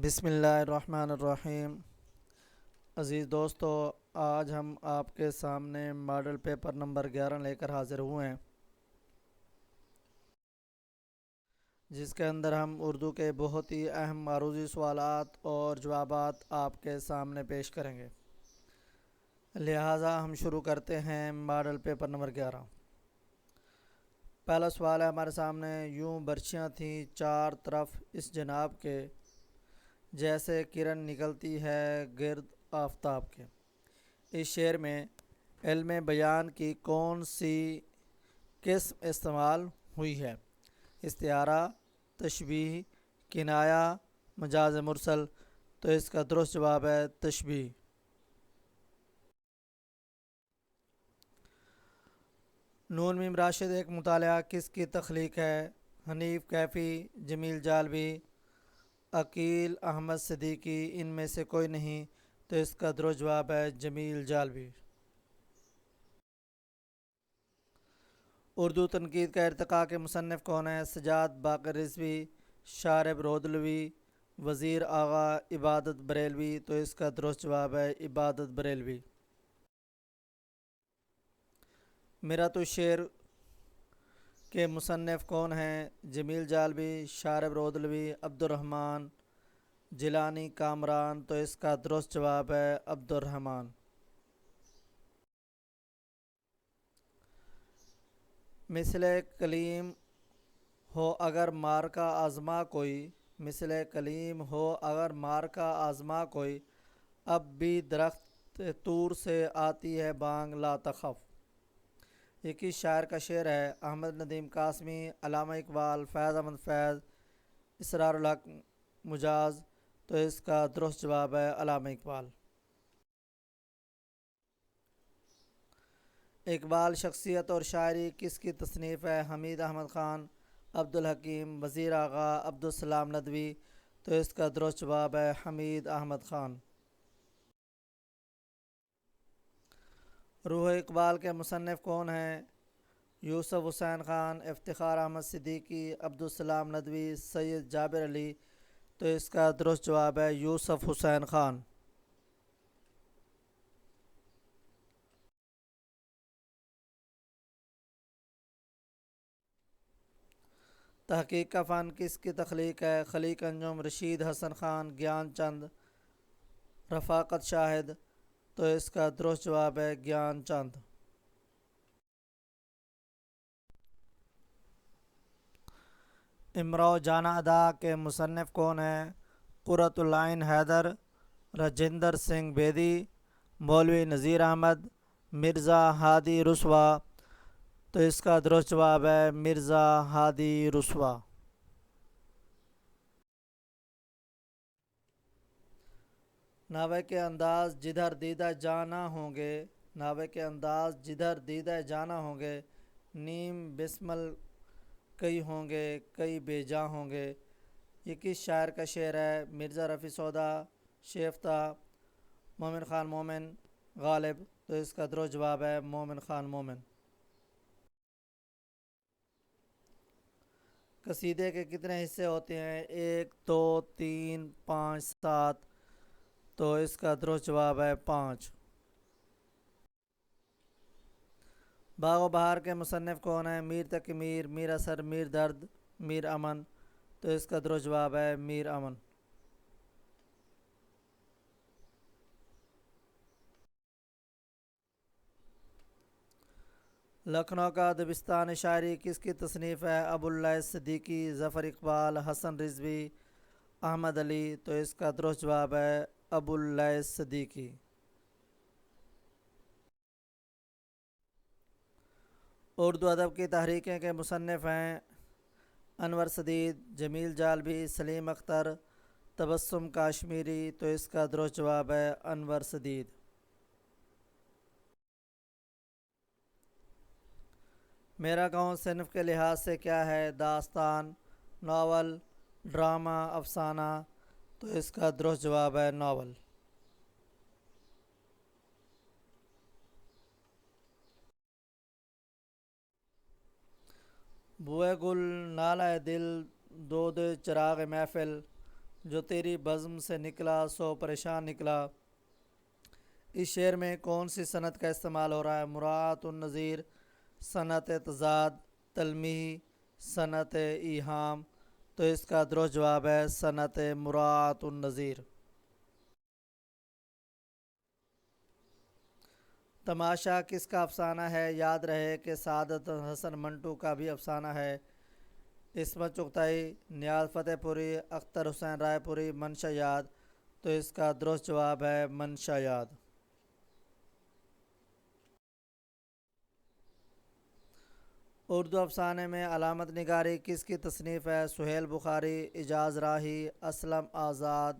بسم اللہ الرحمن الرحیم۔ عزیز دوستو، آج ہم آپ کے سامنے ماڈل پیپر نمبر 11 لے کر حاضر ہوئے ہیں، جس کے اندر ہم اردو کے بہت ہی اہم عروضی سوالات اور جوابات آپ کے سامنے پیش کریں گے۔ لہٰذا ہم شروع کرتے ہیں ماڈل پیپر نمبر 11۔ پہلا سوال ہے ہمارے سامنے، یوں برچیاں تھیں چار طرف اس جناب کے، جیسے کرن نکلتی ہے گرد آفتاب کے۔ اس شعر میں علم بیان کی کون سی قسم استعمال ہوئی ہے؟ استعارہ، تشبیہ، کنایہ، مجاز مرسل؟ تو اس کا درست جواب ہے تشبیہ۔ نون میم راشد ایک مطالعہ کس کی تخلیق ہے؟ حنیف کیفی، جمیل جالبی، عقیل احمد صدیقی؟ ان میں سے کوئی نہیں، تو اس کا درست جواب ہے جمیل جالبی۔ اردو تنقید کا ارتقاء کے مصنف کون ہیں؟ سجاد باقر رضوی، شارب رودلوی، وزیر آغا، عبادت بریلوی؟ تو اس کا درست جواب ہے عبادت بریلوی۔ میرات الشعر کے مصنف کون ہیں؟ جمیل جالبی، شارب رودلوی، عبد الرحمن جیلانی کامران؟ تو اس کا درست جواب ہے عبد الرحمن۔ مثل کلیم ہو اگر مار کا آزما کوئی، مثل کلیم ہو اگر مار کا آزما کوئی، اب بھی درخت طور سے آتی ہے بانگ لا تخف؟ یہ کس شاعر کا شعر ہے؟ احمد ندیم قاسمی، علامہ اقبال، فیض احمد فیض، اسرار الحق مجاز؟ تو اس کا درست جواب ہے علامہ اقبال۔ اقبال شخصیت اور شاعری کس کی تصنیف ہے؟ حمید احمد خان، عبدالحکیم، وزیر آغا، عبدالسلام ندوی؟ تو اس کا درست جواب ہے حمید احمد خان۔ روح اقبال کے مصنف کون ہیں؟ یوسف حسین خان، افتخار احمد صدیقی، عبدالسلام ندوی، سید جابر علی؟ تو اس کا درست جواب ہے یوسف حسین خان۔ تحقیق کا فن کس کی تخلیق ہے؟ خلیق انجم، رشید حسن خان، گیان چند، رفاقت شاہد؟ تو اس کا درست جواب ہے گیان چند۔ امراؤ جانا ادا کے مصنف کون ہیں؟ قرۃ العین حیدر، راجندر سنگھ بیدی، مولوی نذیر احمد، مرزا ہادی رسوا؟ تو اس کا درست جواب ہے مرزا ہادی رسوا۔ ناوے کے انداز جدھر دیدہ جانا ہوں گے، ناوے کے انداز جدھر دیدہ جانا ہوں گے، نیم بسمل کئی ہوں گے کئی بے جاں ہوں گے؟ یہ کس شاعر کا شعر ہے؟ مرزا رفیع سودا، شیفتہ، مومن خان مومن، غالب؟ تو اس کا درست جواب ہے مومن خان مومن۔ قصیدے کے کتنے حصے ہوتے ہیں؟ 1، 2، 3، 5، 7؟ تو اس کا درست جواب ہے 5۔ باغ و بہار کے مصنف کون ہیں؟ میر تقی میر، میر اثر، میر درد، میر امن؟ تو اس کا درست جواب ہے میر امن۔ لکھنؤ کا دبستان شاعری کس کی تصنیف ہے؟ ابو اللیث صدیقی، ظفر اقبال، حسن رضوی، احمد علی؟ تو اس کا درست جواب ہے ابو اللیث صدیقی۔ اردو ادب کی تحریکیں کے مصنف ہیں؟ انور سدید، جمیل جالبی، سلیم اختر، تبسم کاشمیری؟ تو اس کا درست جواب ہے انور سدید۔ میرا گاؤں صنف کے لحاظ سے کیا ہے؟ داستان، ناول، ڈرامہ، افسانہ؟ تو اس کا درست جواب ہے ناول۔ بوئے گل، نالہ دل، دود چراغ محفل؟ جو تیری بزم سے نکلا سو پریشان نکلا۔ اس شعر میں کون سی صنعت کا استعمال ہو رہا ہے؟ مراعات النظیر، صنعت تضاد، تلمیح، صنعت ایہام۔ تو اس کا درست جواب ہے صنعت مراعات النظیر۔ تماشا کس کا افسانہ ہے؟ یاد رہے کہ سعادت حسن منٹو کا بھی افسانہ ہے۔ عصمت چغتائی، نیاز فتح پوری، اختر حسین رائے پوری، منشا یاد۔ تو اس کا درست جواب ہے منشا یاد۔ اردو افسانے میں علامت نگاری کس کی تصنیف ہے؟ سہیل بخاری، اعجاز راہی، اسلم آزاد،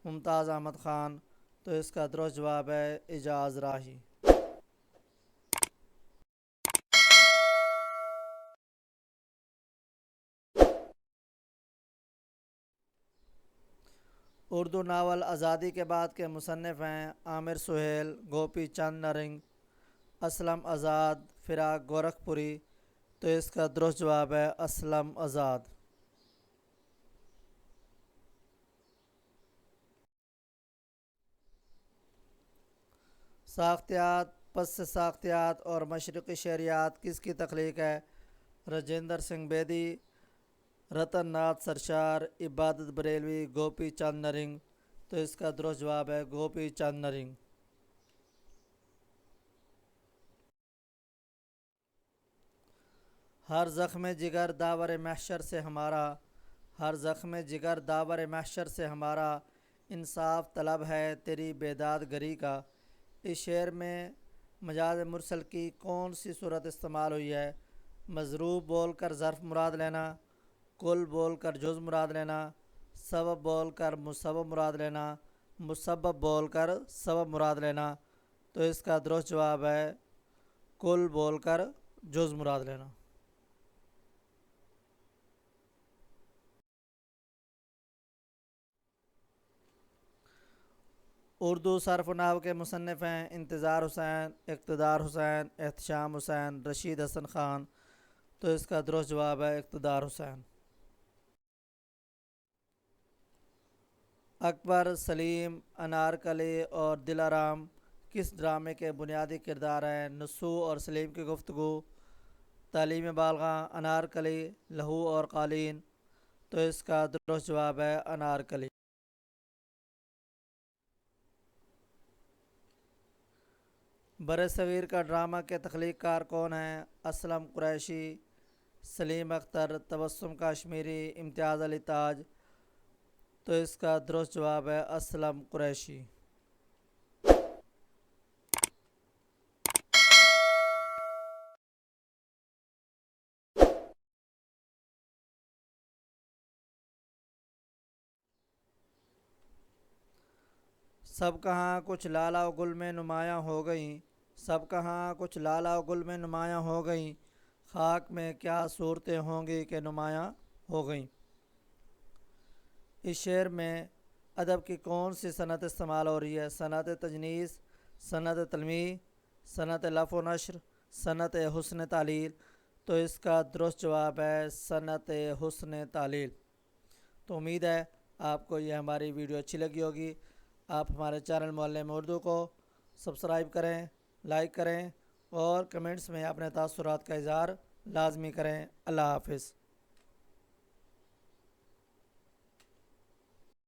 ممتاز احمد خان۔ تو اس کا درست جواب ہے اعجاز راہی۔ اردو ناول آزادی کے بعد کے مصنف ہیں عامر سہیل، گوپی چند نرنگ، اسلم آزاد، فراق گورکھپوری۔ تو اس کا درست جواب ہے اسلم آزاد۔ ساختیات، پس ساختیات اور مشرقی شعریات کس کی تخلیق ہے؟ راجندر سنگھ بیدی، رتن ناتھ سرشار، عبادت بریلوی، گوپی چند نرنگ۔ تو اس کا درست جواب ہے گوپی چند نرنگ۔ ہر زخم جگر داور محشر سے ہمارا، ہر زخم جگر داور محشر سے ہمارا، انصاف طلب ہے تیری بیداد گری کا۔ اس شعر میں مجاز مرسل کی کون سی صورت استعمال ہوئی ہے؟ مضروب بول کر ظرف مراد لینا، کل بول کر جز مراد لینا، سبب بول کر مسبب مراد لینا، مسبب بول کر سبب مراد لینا۔ تو اس کا درست جواب ہے کل بول کر جز مراد لینا۔ اردو صرف و نحو کے مصنف ہیں انتظار حسین، اقتدار حسین، احتشام حسین، رشید حسن خان۔ تو اس کا درست جواب ہے اقتدار حسین۔ اکبر، سلیم، انارکلی اور دلارام کس ڈرامے کے بنیادی کردار ہیں؟ نسو اور سلیم کی گفتگو، تعلیم بالغاں، انارکلی، لہو اور قالین۔ تو اس کا درست جواب ہے انارکلی۔ بر صغیر کا ڈرامہ کے تخلیق کار کون ہیں؟ اسلم قریشی، سلیم اختر، تبسم کاشمیری، امتیاز علی تاج۔ تو اس کا درست جواب ہے اسلم قریشی۔ سب کہاں کچھ لالا و گل میں نمایاں ہو گئیں، سب کہاں کچھ لالا و گل میں نمایاں ہو گئیں، خاک میں کیا صورتیں ہوں گی کہ نمایاں ہو گئیں۔ اس شعر میں ادب کی کون سی صنعت استعمال ہو رہی ہے؟ صنعت تجنیس، صنعت تلمیح، صنعت لف و نشر، صنعت حسن تعلیل۔ تو اس کا درست جواب ہے صنعت حسن تعلیل۔ تو امید ہے آپ کو یہ ہماری ویڈیو اچھی لگی ہوگی۔ آپ ہمارے چینل معلم اردو کو سبسکرائب کریں، لائک کریں اور کمنٹس میں اپنے تاثرات کا اظہار لازمی کریں۔ اللہ حافظ۔